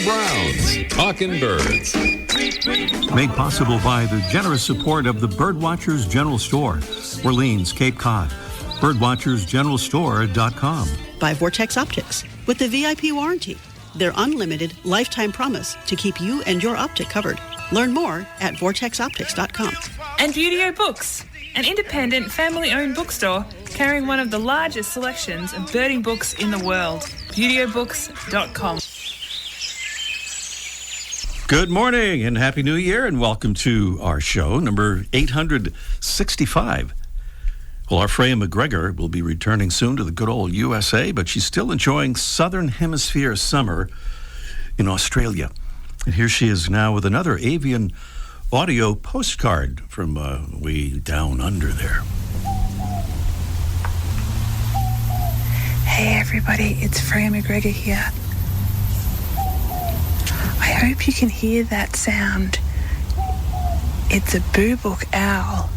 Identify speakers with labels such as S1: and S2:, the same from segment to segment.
S1: Brown's Talking Birds.
S2: Made possible by the generous support of the Birdwatchers General Store, Orleans, Cape Cod. Birdwatchersgeneralstore.com.
S3: By Vortex Optics with the VIP warranty. Their unlimited lifetime promise to keep you and your optic covered. Learn more at vortexoptics.com.
S4: And Beautyo Books, an independent family-owned bookstore carrying one of the largest selections of birding books in the world. BeautyBooks.com.
S2: Good morning and Happy New Year, and welcome to our show, number 865. Well, our Freya McGregor will be returning soon to the good old USA, but she's still enjoying Southern Hemisphere summer in Australia. And here she is now with another avian audio postcard from way down under there.
S5: Hey everybody, it's Freya McGregor here. I hope you can hear that sound. It's a boobook owl.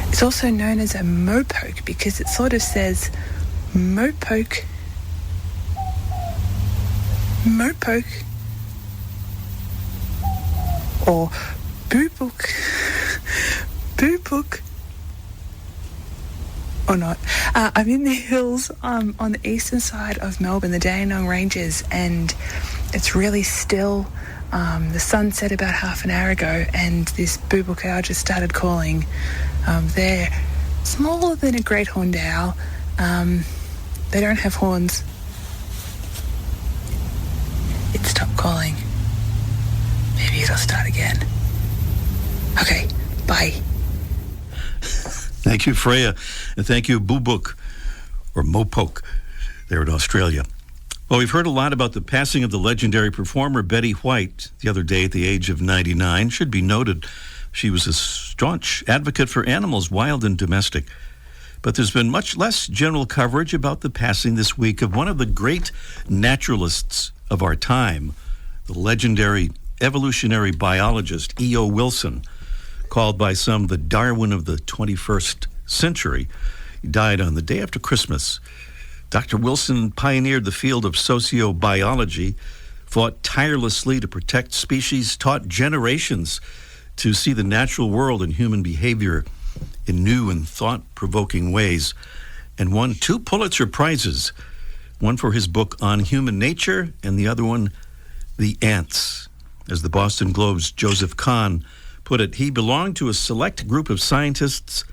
S5: It's also known as a mopoke because it sort of says mopoke, mopoke, or boobook, boobook, or not. I'm in the hills on the eastern side of Melbourne, the Dandenong Ranges, and it's really still. The sun set about half an hour ago, and this boobook owl just started calling. They're smaller than a great horned owl. They don't have horns. It stopped calling. Maybe it'll start again. Okay, bye.
S2: Thank you, Freya, and thank you, Boobook, or Mopoke, there in Australia. Well, we've heard a lot about the passing of the legendary performer Betty White the other day at the age of 99. Should be noted, she was a staunch advocate for animals, wild and domestic. But there's been much less general coverage about the passing this week of one of the great naturalists of our time, the legendary evolutionary biologist E.O. Wilson, called by some the Darwin of the 21st century. He died on the day after Christmas. Dr. Wilson pioneered the field of sociobiology, fought tirelessly to protect species, taught generations to see the natural world and human behavior in new and thought-provoking ways, and won 2 Pulitzer Prizes, one for his book on human nature and the other one, The Ants. As the Boston Globe's Joseph Kahn put it, he belonged to a select group of scientists,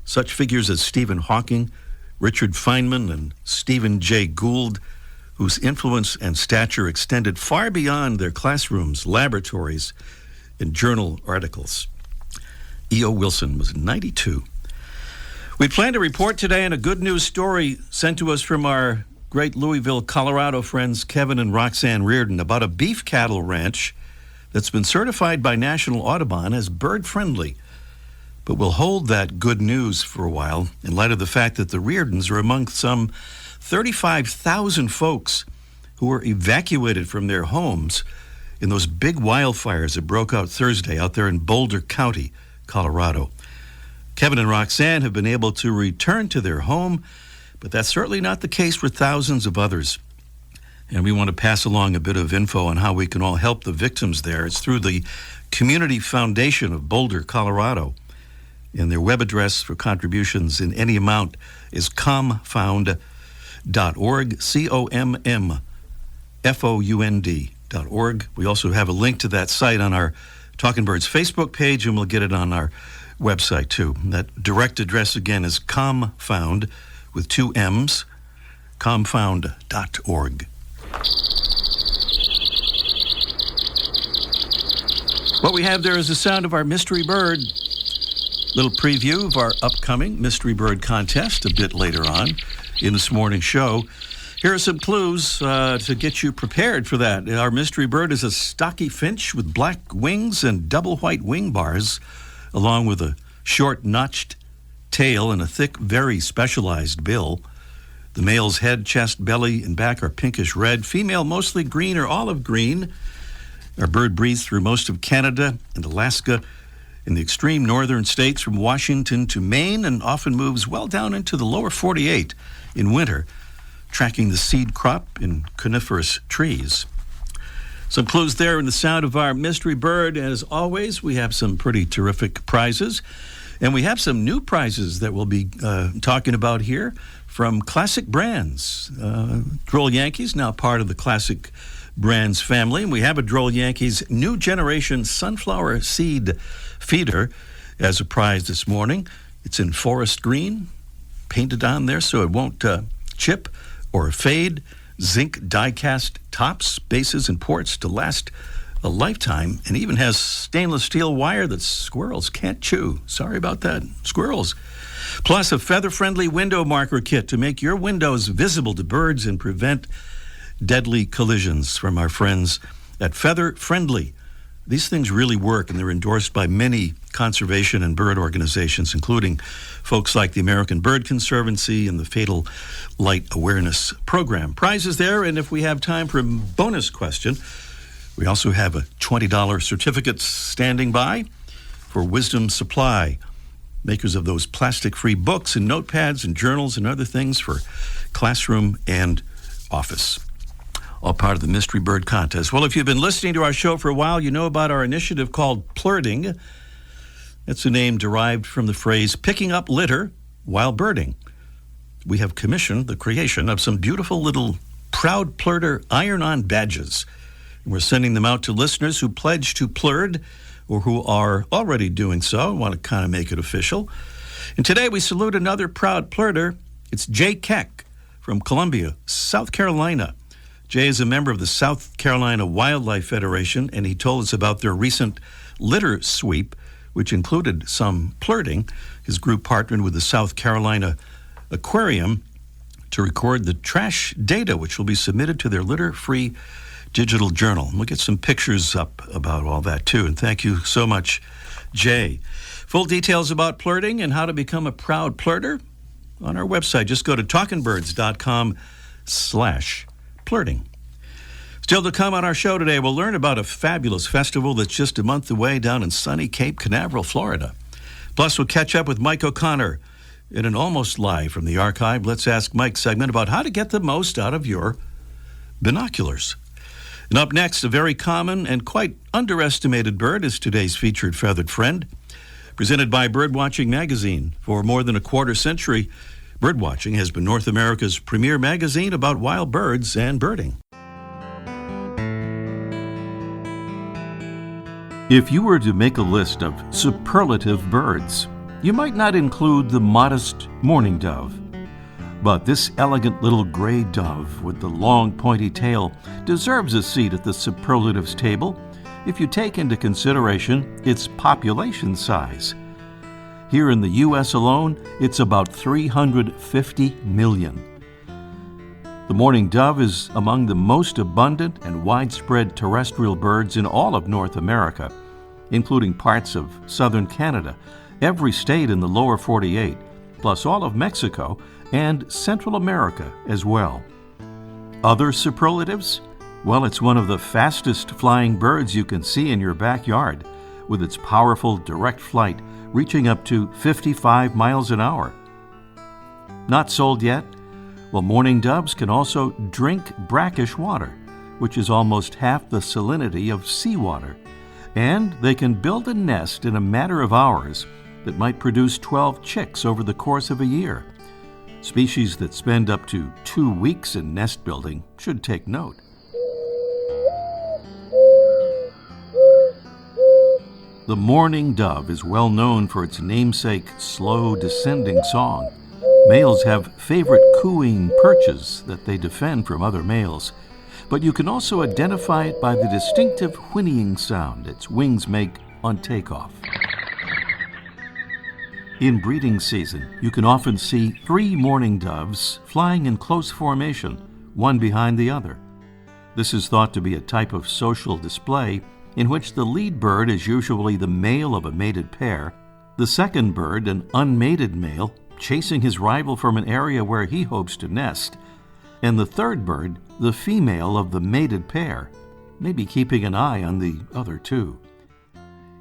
S2: such figures as Stephen Hawking, Richard Feynman, and Stephen Jay Gould, whose influence and stature extended far beyond their classrooms, laboratories, and journal articles. E.O. Wilson was 92. We plan to report today on a good news story sent to us from our great Louisville, Colorado friends Kevin and Roxanne Reardon about a beef cattle ranch that's been certified by National Audubon as bird-friendly. But we'll hold that good news for a while in light of the fact that the Reardons are among some 35,000 folks who were evacuated from their homes in those big wildfires that broke out Thursday out there in Boulder County, Colorado. Kevin and Roxanne have been able to return to their home, but that's certainly not the case for thousands of others. And we want to pass along a bit of info on how we can all help the victims there. It's through the Community Foundation of Boulder, Colorado. And their web address for contributions in any amount is comfound.org, COMMFOUND.org. We also have a link to that site on our Talking Birds Facebook page, and we'll get it on our website too. That direct address again is comfound with 2 M's, comfound.org. What we have there is the sound of our mystery bird. Little preview of our upcoming Mystery Bird contest a bit later on in this morning's show. Here are some clues to get you prepared for that. Our mystery bird is a stocky finch with black wings and double white wing bars, along with a short notched tail and a thick, very specialized bill. The male's head, chest, belly, and back are pinkish red. Female, mostly green or olive green. Our bird breathes through most of Canada and Alaska, in the extreme northern states from Washington to Maine, and often moves well down into the lower 48 in winter tracking the seed crop in coniferous trees. Some clues there in the sound of our mystery bird. As always, we have some pretty terrific prizes. And we have some new prizes that we'll be talking about here from Classic Brands. Droll Yankees, now part of the Classic Brands family. And we have a Droll Yankees new generation sunflower seed feeder as a prize this morning. It's in forest green, painted on there so it won't chip or fade. Zinc die-cast tops, bases, and ports to last a lifetime, and even has stainless steel wire that squirrels can't chew. Sorry about that, squirrels. Plus a feather-friendly window marker kit to make your windows visible to birds and prevent deadly collisions from our friends at Feather Friendly. These things really work, and they're endorsed by many conservation and bird organizations, including folks like the American Bird Conservancy and the Fatal Light Awareness Program. Prizes there, and if we have time for a bonus question, we also have a $20 certificate standing by for Wisdom Supply, makers of those plastic-free books and notepads and journals and other things for classroom and office. All part of the Mystery Bird Contest. Well, if you've been listening to our show for a while, you know about our initiative called Plurding. That's a name derived from the phrase picking up litter while birding. We have commissioned the creation of some beautiful little Proud Plurder iron-on badges. And we're sending them out to listeners who pledge to Plurd or who are already doing so and want to kind of make it official. And today we salute another Proud Plurder. It's Jay Keck from Columbia, South Carolina. Jay is a member of the South Carolina Wildlife Federation, and he told us about their recent litter sweep, which included some plurting. His group partnered with the South Carolina Aquarium to record the trash data, which will be submitted to their litter-free digital journal. And we'll get some pictures up about all that, too. And thank you so much, Jay. Full details about plurting and how to become a proud plurter on our website. Just go to talkingbirds.com/plurting. Still to come on our show today, we'll learn about a fabulous festival that's just a month away down in sunny Cape Canaveral, Florida. Plus, we'll catch up with Mike O'Connor in an almost live from the archive Let's Ask Mike segment about how to get the most out of your binoculars. And up next, a very common and quite underestimated bird is today's featured feathered friend. Presented by Birdwatching Magazine. For more than a quarter century, Birdwatching has been North America's premier magazine about wild birds and birding. If you were to make a list of superlative birds, you might not include the modest mourning dove. But this elegant little gray dove with the long pointy tail deserves a seat at the superlatives table if you take into consideration its population size. Here in the U.S. alone, it's about 350 million. The mourning dove is among the most abundant and widespread terrestrial birds in all of North America, including parts of southern Canada, every state in the lower 48, plus all of Mexico and Central America as well. Other superlatives? Well, it's one of the fastest flying birds you can see in your backyard, with its powerful direct flight reaching up to 55 miles an hour. Not sold yet? Well, mourning doves can also drink brackish water, which is almost half the salinity of seawater. And they can build a nest in a matter of hours that might produce 12 chicks over the course of a year. Species that spend up to 2 weeks in nest building should take note. The mourning dove is well known for its namesake slow descending song. Males have favorite cooing perches that they defend from other males, but you can also identify it by the distinctive whinnying sound its wings make on takeoff. In breeding season, you can often see 3 mourning doves flying in close formation, one behind the other. This is thought to be a type of social display in which the lead bird is usually the male of a mated pair, the second bird an unmated male chasing his rival from an area where he hopes to nest, and the third bird the female of the mated pair, maybe keeping an eye on the other two.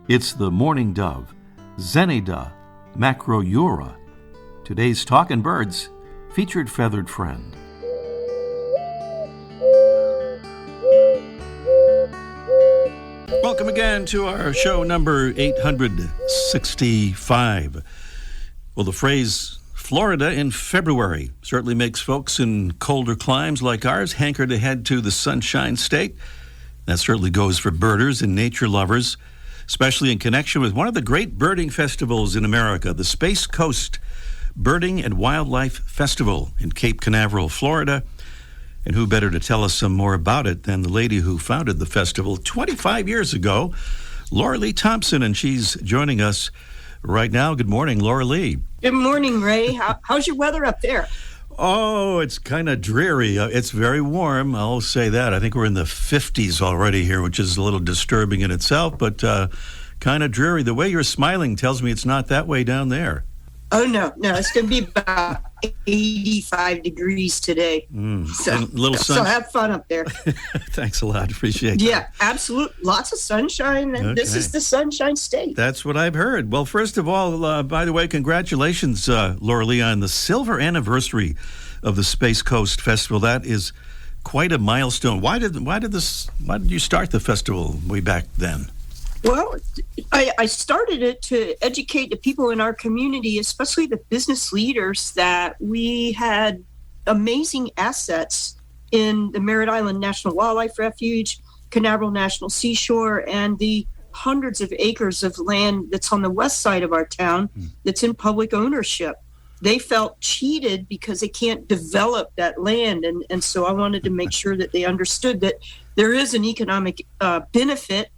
S2: It's the mourning dove, Zenida macroeura, today's Talkin' Birds featured feathered friend. again to our show number 865. Well, the phrase Florida in February certainly makes folks in colder climes like ours hanker to head to the Sunshine State. That certainly goes for birders and nature lovers, especially in connection with one of the great birding festivals in America, the Space Coast Birding and Wildlife Festival in Cape Canaveral, Florida. And who better to tell us some more about it than the lady who founded the festival 25 years ago, Laura Lee Thompson, and she's joining us right now. Good morning, Laura Lee.
S6: Good morning, Ray. How's your weather up there?
S2: Oh, it's kind of dreary. It's very warm, I'll say that. I think we're in the 50s already here, which is a little disturbing in itself, but kind of dreary. The way you're smiling tells me it's not that way down there.
S6: Oh, no, it's going to be about 85 degrees today. So have fun up there.
S2: Thanks a lot. Appreciate that.
S6: Yeah, absolutely. Lots of sunshine. And This is the Sunshine State.
S2: That's what I've heard. Well, first of all, by the way, congratulations, Laura Lee, on the silver anniversary of the Space Coast Festival. That is quite a milestone. Why did you start the festival way back then?
S6: Well, I started it to educate the people in our community, especially the business leaders, that we had amazing assets in the Merritt Island National Wildlife Refuge, Canaveral National Seashore, and the hundreds of acres of land that's on the west side of our town that's in public ownership. They felt cheated because they can't develop that land. And so I wanted to make sure that they understood that there is an economic benefit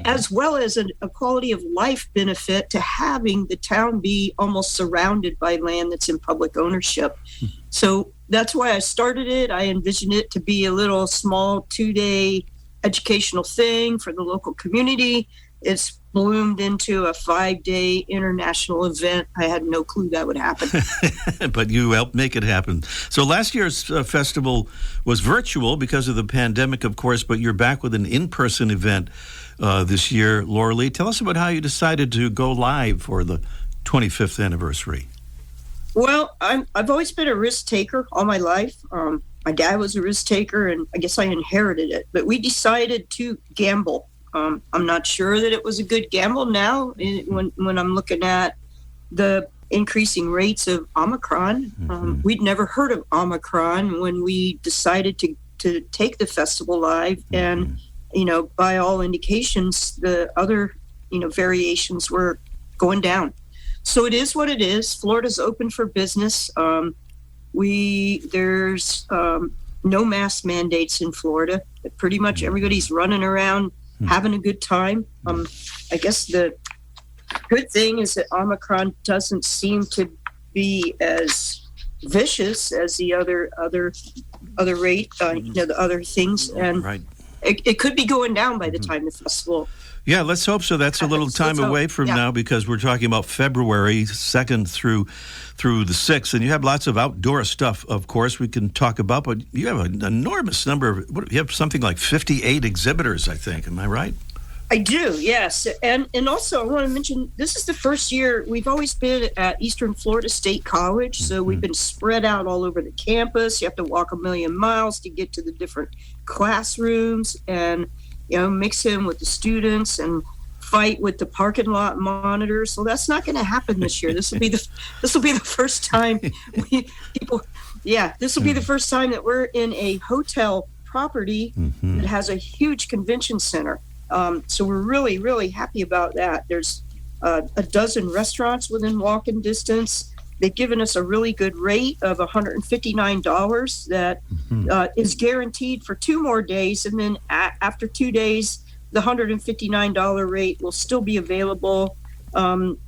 S6: as well as a quality of life benefit to having the town be almost surrounded by land that's in public ownership. So that's why I started it. I envisioned it to be a little small 2-day educational thing for the local community. It's bloomed into a 5-day international event. I had no clue that would happen.
S2: But you helped make it happen. So last year's festival was virtual because of the pandemic, of course, but you're back with an in-person event this year. Laura Lee, tell us about how you decided to go live for the 25th anniversary.
S6: Well, I've always been a risk taker all my life. My dad was a risk taker, and I guess I inherited it. But we decided to gamble. I'm not sure that it was a good gamble now when I'm looking at the increasing rates of Omicron. We'd never heard of Omicron when we decided to take the festival live. And, by all indications, the other, variations were going down. So it is what it is. Florida's open for business. There's no mask mandates in Florida. Pretty much everybody's running around having a good time. I guess the good thing is that Omicron doesn't seem to be as vicious as the other rate, the other things, and
S2: right.
S6: It could be going down by the time the festival.
S2: Yeah, let's hope so. That's a little time away from now because we're talking about February 2nd through the 6th. And you have lots of outdoor stuff, of course, we can talk about. But you have an enormous number you have something like 58 exhibitors, I think. Am I right?
S6: I do, yes. And also I want to mention this is the first year we've always been at Eastern Florida State College. So we've been spread out all over the campus. You have to walk 1,000,000 miles to get to the different classrooms and mix in with the students and fight with the parking lot monitors. So that's not going to happen this year. This will be the first time this will be the first time that we're in a hotel property that has a huge convention center. So we're really, really happy about that. There's a dozen restaurants within walking distance. They've given us a really good rate of $159 that is guaranteed for 2 more days. And then after 2 days, the $159 rate will still be available until,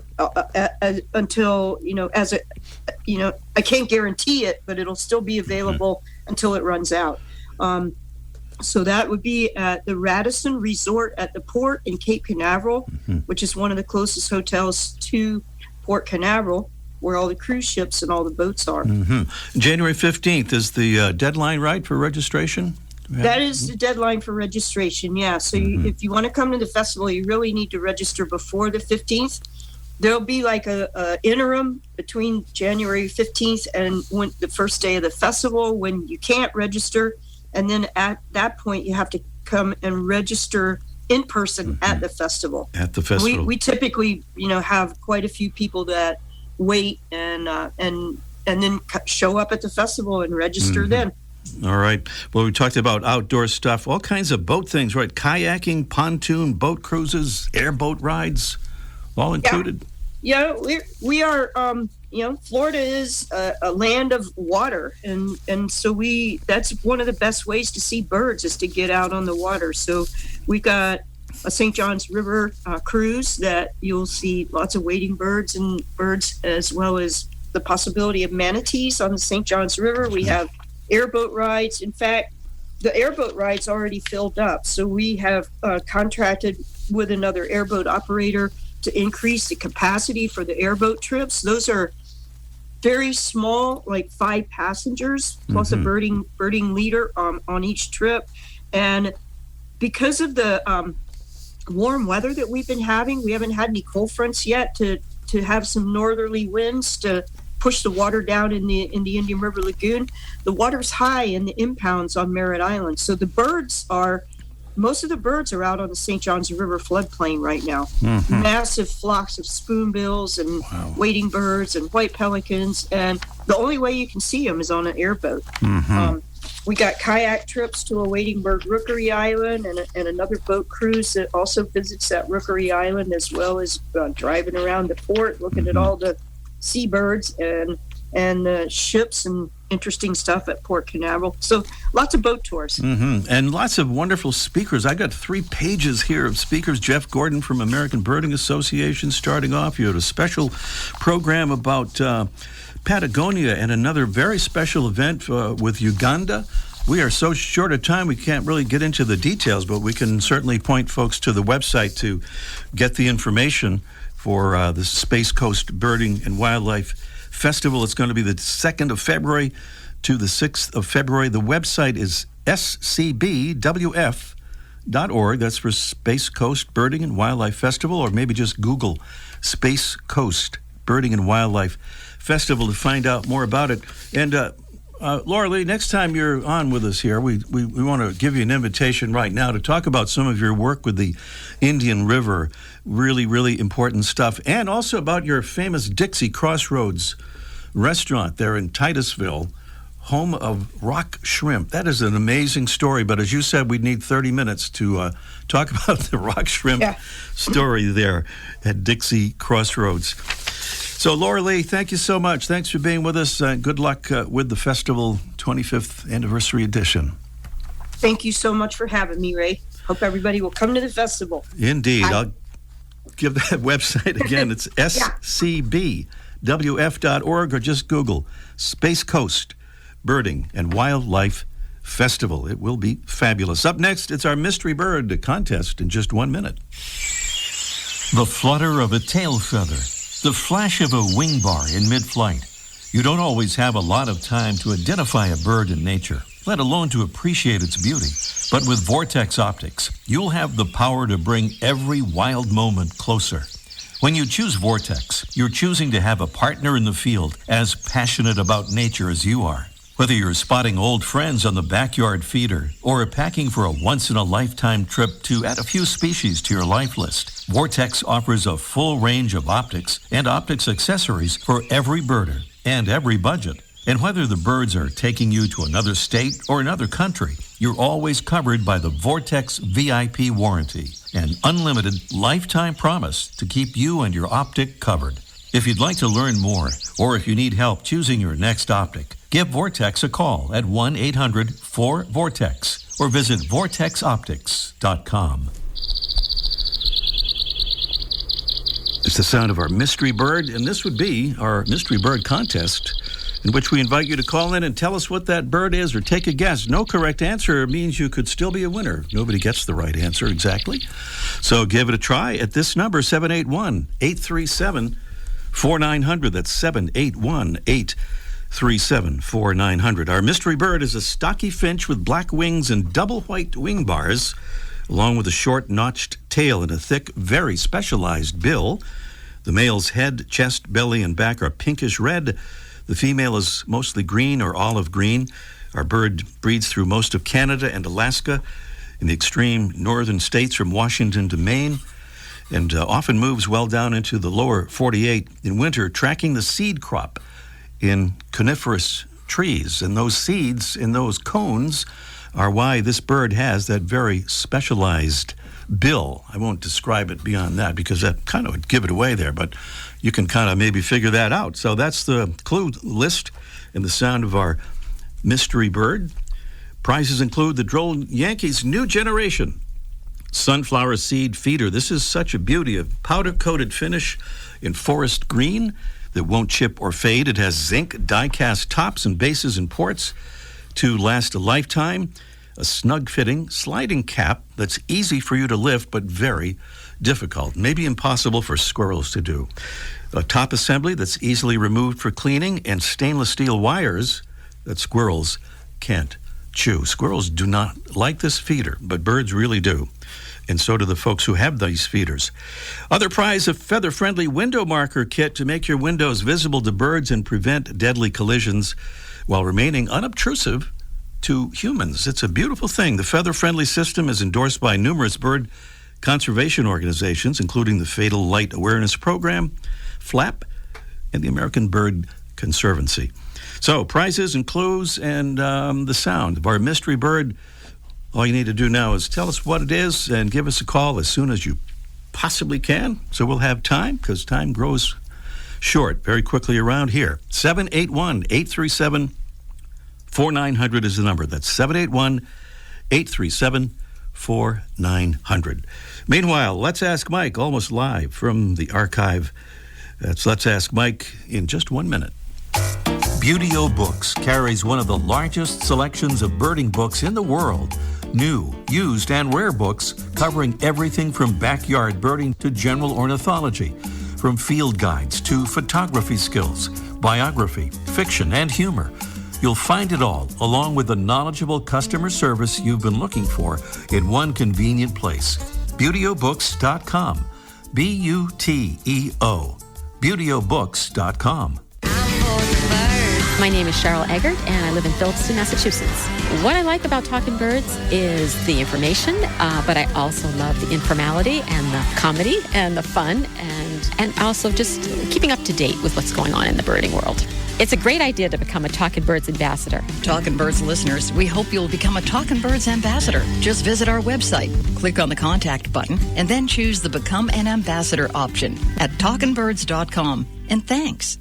S6: I can't guarantee it, but it'll still be available until it runs out. So that would be at the Radisson Resort at the Port in Cape Canaveral, which is one of the closest hotels to Port Canaveral, where all the cruise ships and all the boats are.
S2: January 15th is the deadline, right, for registration?
S6: That is the deadline for registration, yeah. So if you want to come to the festival, you really need to register before the 15th. There'll be like a interim between January 15th and the first day of the festival when you can't register. And then at that point, you have to come and register in person at the festival.
S2: At the festival.
S6: We typically, have quite a few people that wait and then show up at the festival and register then.
S2: All right. Well, we talked about outdoor stuff, all kinds of boat things, right? Kayaking, pontoon, boat cruises, airboat rides, all included.
S6: Yeah, we are. Florida is a land of water, and so that's one of the best ways to see birds is to get out on the water. So we've got a St. John's River cruise that you'll see lots of wading birds, as well as the possibility of manatees on the St. John's River. We have airboat rides. In fact, the airboat ride's already filled up, so we have contracted with another airboat operator to increase the capacity for the airboat trips. Those are very small, like 5 passengers plus a birding leader on each trip. And because of the warm weather that we've been having, we haven't had any cold fronts yet to have some northerly winds to push the water down in the Indian River Lagoon. The water's high in the impounds on Merritt Island, so most of the birds are out on the St. John's River floodplain right now. Massive flocks of spoonbills and wading birds and white pelicans, and the only way you can see them is on an airboat. We got kayak trips to a wading bird rookery island and another boat cruise that also visits that rookery island, as well as driving around the port, looking at all the seabirds and ships and interesting stuff at Port Canaveral. So lots of boat tours.
S2: And lots of wonderful speakers. I got 3 pages here of speakers. Jeff Gordon from American Birding Association starting off. You had a special program about Patagonia and another very special event with Uganda. We are so short of time we can't really get into the details, but we can certainly point folks to the website to get the information for the Space Coast Birding and Wildlife Festival. It's going to be the 2nd of February to the 6th of February. The website is scbwf.org. That's for Space Coast Birding and Wildlife Festival, or maybe just Google Space Coast Birding and Wildlife Festival to find out more about it. And Laura Lee, next time you're on with us here, we want to give you an invitation right now to talk about some of your work with the Indian River. Really, really important stuff. And also about your famous Dixie Crossroads restaurant there in Titusville, home of rock shrimp. That is an amazing story. But as you said, we'd need 30 minutes to talk about the rock shrimp story there at Dixie Crossroads. So, Laura Lee, thank you so much. Thanks for being with us. Good luck with the festival 25th anniversary edition.
S6: Thank you so much for having me, Ray. Hope everybody will come to the festival.
S2: Indeed. I'll give that website again. It's scbwf.org, or just Google Space Coast Birding and Wildlife Festival. It will be fabulous. Up next, it's our Mystery Bird contest in just 1 minute. The flutter of a tail feather. The flash of a wing bar in mid-flight. You don't always have a lot of time to identify a bird in nature, let alone to appreciate its beauty. But with Vortex Optics, you'll have the power to bring every wild moment closer. When you choose Vortex, you're choosing to have a partner in the field as passionate about nature as you are. Whether you're spotting old friends on the backyard feeder or packing for a once-in-a-lifetime trip to add a few species to your life list, Vortex offers a full range of optics and optics accessories for every birder and every budget. And whether the birds are taking you to another state or another country, you're always covered by the Vortex VIP warranty, an unlimited lifetime promise to keep you and your optic covered. If you'd like to learn more, or if you need help choosing your next optic, give Vortex a call at 1-800-4VORTEX or visit vortexoptics.com. It's the sound of our mystery bird, and this would be our mystery bird contest, in which we invite you to call in and tell us what that bird is or take a guess. No correct answer means you could still be a winner. Nobody gets the right answer exactly. So give it a try at this number, 781-837-4900. That's 781-837-4900. Our mystery bird is a stocky finch with black wings and double white wing bars, along with a short notched tail and a thick, very specialized bill. The male's head, chest, belly, and back are pinkish red. The female is mostly green or olive green. Our bird breeds through most of Canada and Alaska. in the extreme northern states from Washington to Maine, and often moves well down into the lower 48 in winter, tracking the seed crop in coniferous trees. And those seeds in those cones are why this bird has that very specialized bill. I won't describe it beyond that because that kind of would give it away there, but you can kind of maybe figure that out. So that's the clue list and the sound of our mystery bird. Prizes include the Droll Yankees' new generation sunflower seed feeder. This is such a beauty, a powder-coated finish in forest green that won't chip or fade. It has zinc die-cast tops and bases and ports to last a lifetime. A snug-fitting sliding cap that's easy for you to lift but very difficult, maybe impossible for squirrels to do. A top assembly that's easily removed for cleaning, and stainless steel wires that squirrels can't chew. Squirrels do not like this feeder, but birds really do. And so do the folks who have these feeders. Other prize, a feather-friendly window marker kit to make your windows visible to birds and prevent deadly collisions while remaining unobtrusive to humans. It's a beautiful thing. The feather-friendly system is endorsed by numerous bird conservation organizations, including the Fatal Light Awareness Program, FLAP, and the American Bird Conservancy. So, prizes and clues and the sound of our mystery bird. All you need to do now is tell us what it is and give us a call as soon as you possibly can. So we'll have time, because time grows short very quickly around here. 781-837-4900 is the number. That's 781-837-4900. Meanwhile, Let's Ask Mike, almost live from the archive. That's Let's Ask Mike in just 1 minute. Buteo Books carries one of the largest selections of birding books in the world. New, used, and rare books covering everything from backyard birding to general ornithology, from field guides to photography skills, biography, fiction, and humor. You'll find it all, along with the knowledgeable customer service you've been looking for, in one convenient place. ButeoBooks.com. B-U-T-E-O. ButeoBooks.com.
S7: My name is Cheryl Eggert, and I live in Phillipston, Massachusetts. What I like about Talking Birds is the information, but I also love the informality and the comedy and the fun, and also just keeping up to date with what's going on in the birding world. It's a great idea to become a Talking Birds ambassador.
S8: Talking Birds listeners, we hope you'll become a Talking Birds ambassador. Just visit our website, click on the contact button, and then choose the Become an Ambassador option at talkingbirds.com. And thanks.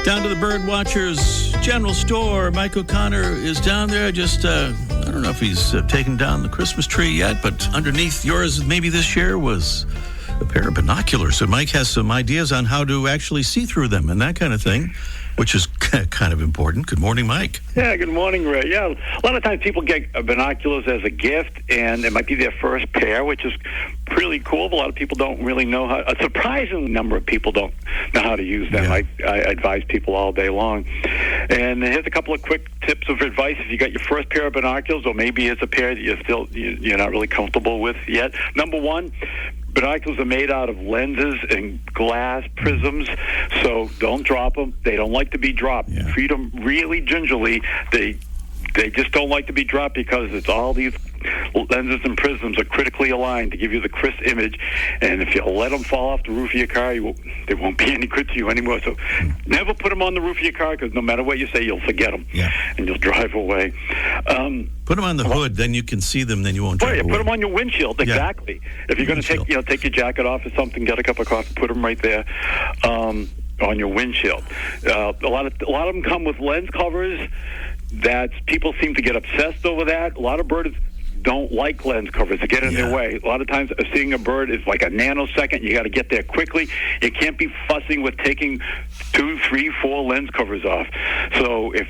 S2: Down to the Bird Watchers General Store. Mike O'Connor is down there. Just, I don't know if he's taken down the Christmas tree yet, but underneath yours maybe this year was a pair of binoculars. So Mike has some ideas on how to actually see through them and that kind of thing, which is kind of important. Good morning, Mike.
S9: Yeah, good morning, Ray. Yeah, a lot of times people get binoculars as a gift, and it might be their first pair, which is really cool, but a lot of people don't really know how. A surprising number of people don't know how to use them.
S2: Yeah.
S9: I advise people all day long. And here's a couple of quick tips of advice. If you got your first pair of binoculars, or maybe it's a pair that you're not really comfortable with yet. Number one, binoculars are made out of lenses and glass prisms, so don't drop them. They don't like to be dropped.
S2: Yeah.
S9: Treat them really gingerly. They just don't like to be dropped because it's all these lenses and prisms are critically aligned to give you the crisp image, and if you let them fall off the roof of your car, they won't be any good to you anymore. So never put them on the roof of your car, because no matter what you say, you'll forget them, and you'll drive away.
S2: Put them on the hood, then you can see them, then you won't drive away.
S9: Put them on your windshield, exactly. If you're going to take your jacket off or something, get a cup of coffee, put them right there on your windshield. A lot of them come with lens covers. That people seem to get obsessed over that. A lot of birds don't like lens covers to get in their way. A lot of times seeing a bird is like a nanosecond. You got to get there quickly. You can't be fussing with taking 2, 3, 4 lens covers off. So if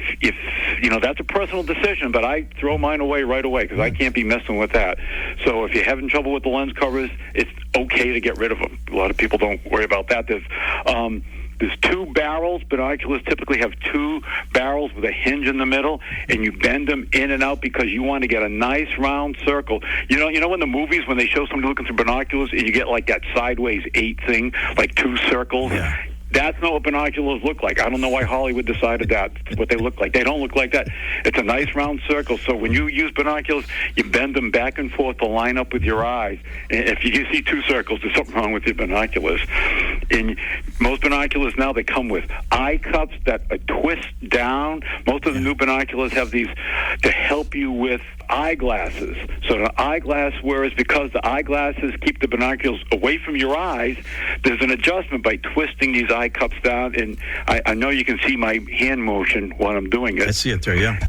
S9: that's a personal decision, but I throw mine away right away because I can't be messing with that. So if you're having trouble with the lens covers, it's okay to get rid of them. A lot of people don't worry about that. There's 2 barrels. Binoculars typically have 2 barrels with a hinge in the middle, and you bend them in and out because you want to get a nice round circle. You know in the movies when they show somebody looking through binoculars and you get like that sideways 8 thing, like 2 circles?
S2: Yeah.
S9: That's not what binoculars look like. I don't know why Hollywood decided that's what they look like. They don't look like that. It's a nice round circle. So when you use binoculars, you bend them back and forth to line up with your eyes. And if you see two circles, there's something wrong with your binoculars. And most binoculars now, they come with eye cups that twist down. Most of the new binoculars have these to help you with eyeglasses. So the eyeglass, whereas because the eyeglasses keep the binoculars away from your eyes, there's an adjustment by twisting these eye cups down. And I know you can see my hand motion while I'm doing it.
S2: I see it there, yeah.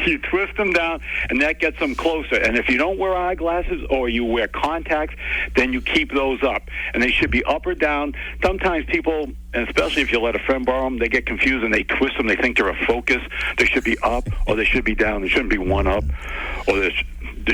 S9: You twist them down, and that gets them closer. And if you don't wear eyeglasses or you wear contacts, then you keep those up. And they should be up or down. Sometimes people, and especially if you let a friend borrow them, they get confused and they twist them. They think they're a focus. They should be up or they should be down. There shouldn't be one up or there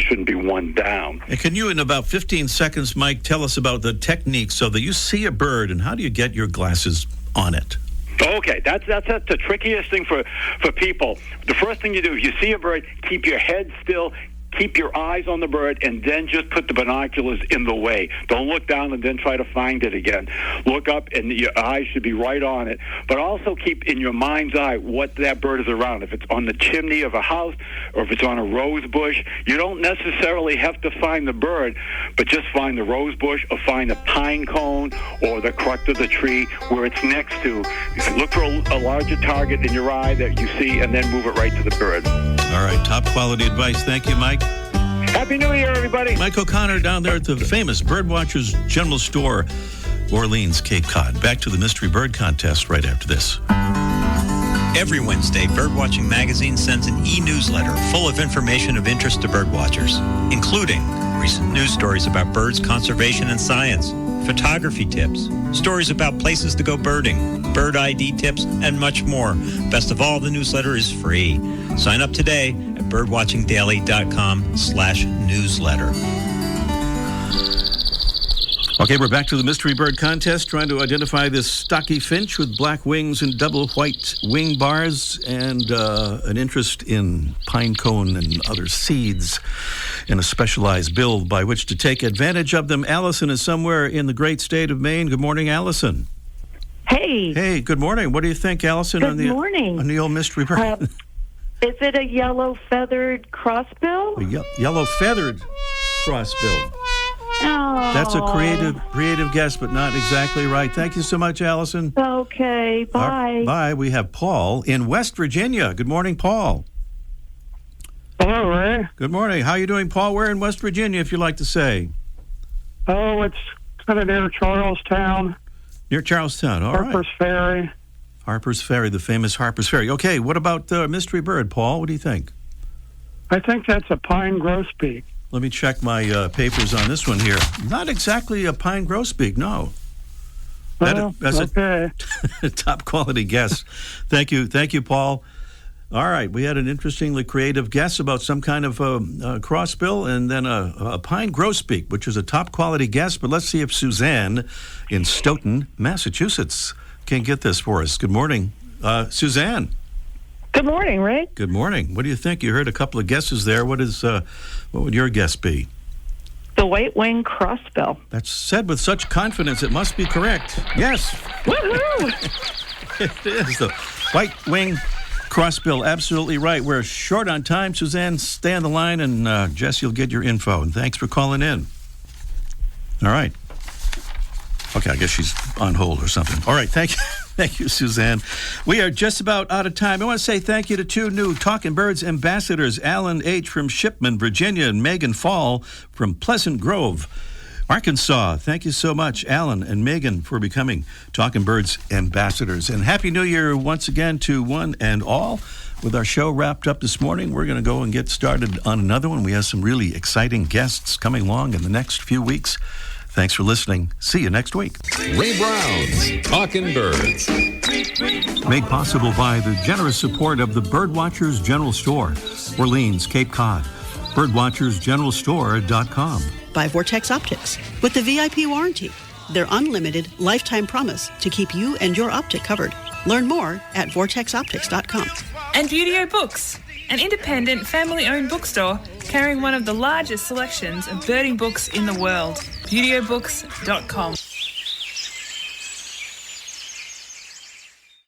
S9: shouldn't be one down.
S2: And can you, in about 15 seconds, Mike, tell us about the technique so that you see a bird and how do you get your glasses on it?
S9: Okay, that's the trickiest thing for people. The first thing you do, if you see a bird, keep your head still, keep your eyes on the bird, and then just put the binoculars in the way. Don't look down and then try to find it again. Look up, and your eyes should be right on it. But also keep in your mind's eye what that bird is around. If it's on the chimney of a house or if it's on a rose bush, you don't necessarily have to find the bird, but just find the rose bush or find the pine cone or the crux of the tree where it's next to. Look for a larger target in your eye that you see, and then move it right to the bird.
S2: All right, top quality advice. Thank you, Mike.
S9: Happy New Year, everybody.
S2: Mike O'Connor down there at the famous Birdwatchers General Store, Orleans, Cape Cod. Back to the Mystery Bird Contest right after this.
S10: Every Wednesday, Birdwatching Magazine sends an e-newsletter full of information of interest to birdwatchers, including recent news stories about birds, conservation, and science, photography tips, stories about places to go birding, bird ID tips, and much more. Best of all, the newsletter is free. Sign up today at birdwatchingdaily.com/newsletter.
S2: Okay, we're back to the Mystery Bird Contest, trying to identify this stocky finch with black wings and double white wing bars and an interest in pine cone and other seeds in a specialized build by which to take advantage of them. Allison is somewhere in the great state of Maine. Good morning, Allison.
S11: Hey.
S2: Hey, good morning. What do you think, Allison,
S11: Good
S2: on the
S11: morning.
S2: on the old Mystery Bird?
S11: Is it a yellow feathered crossbill?
S2: A yellow feathered crossbill.
S11: Oh.
S2: That's a creative guess, but not exactly right. Thank you so much, Allison.
S11: Okay, bye.
S2: Bye. We have Paul in West Virginia. Good morning, Paul.
S12: Hello, Ray.
S2: Good morning. How are you doing, Paul? Where in West Virginia, if you'd like to say?
S12: Oh, it's kind of near Charlestown.
S2: Near Charlestown, all right.
S12: Harper's Ferry.
S2: Harper's Ferry, the famous Harper's Ferry. Okay, what about the mystery bird, Paul? What do you think?
S12: I think that's a pine grosbeak.
S2: Let me check my papers on this one here. Not exactly a pine grosbeak, no.
S12: Well,
S2: That's
S12: okay.
S2: a top quality guess. Thank you, Paul. All right, we had an interestingly creative guess about some kind of crossbill and then a pine grosbeak, which is a top quality guess. But let's see if Suzanne in Stoughton, Massachusetts, can get this for us. Good morning, Suzanne.
S13: Good morning, Ray.
S2: Good morning. What do you think? You heard a couple of guesses there. What would your guess be?
S13: The white-winged crossbill.
S2: That's said with such confidence, it must be correct. Yes.
S13: Woohoo!
S2: It is the white-winged crossbill. Absolutely right. We're short on time. Suzanne, stay on the line, and Jess, you'll get your info. And thanks for calling in. All right. Okay, I guess she's on hold or something. All right, thank you. Thank you, Suzanne. We are just about out of time. I want to say thank you to two new Talking Birds ambassadors, Alan H. from Shipman, Virginia, and Megan Fall from Pleasant Grove, Arkansas. Thank you so much, Alan and Megan, for becoming Talking Birds ambassadors. And Happy New Year once again to one and all. With our show wrapped up this morning, we're going to go and get started on another one. We have some really exciting guests coming along in the next few weeks. Thanks for listening. See you next week.
S1: Ray Brown's Talking Birds.
S2: Made possible by the generous support of the Birdwatchers General Store, Orleans, Cape Cod. Birdwatchersgeneralstore.com.
S3: By Vortex Optics. With the VIP warranty, their unlimited lifetime promise to keep you and your optic covered. Learn more at vortexoptics.com.
S4: And Buteo Books, an independent family-owned bookstore carrying one of the largest selections of birding books in the world. ButeoBooks.com.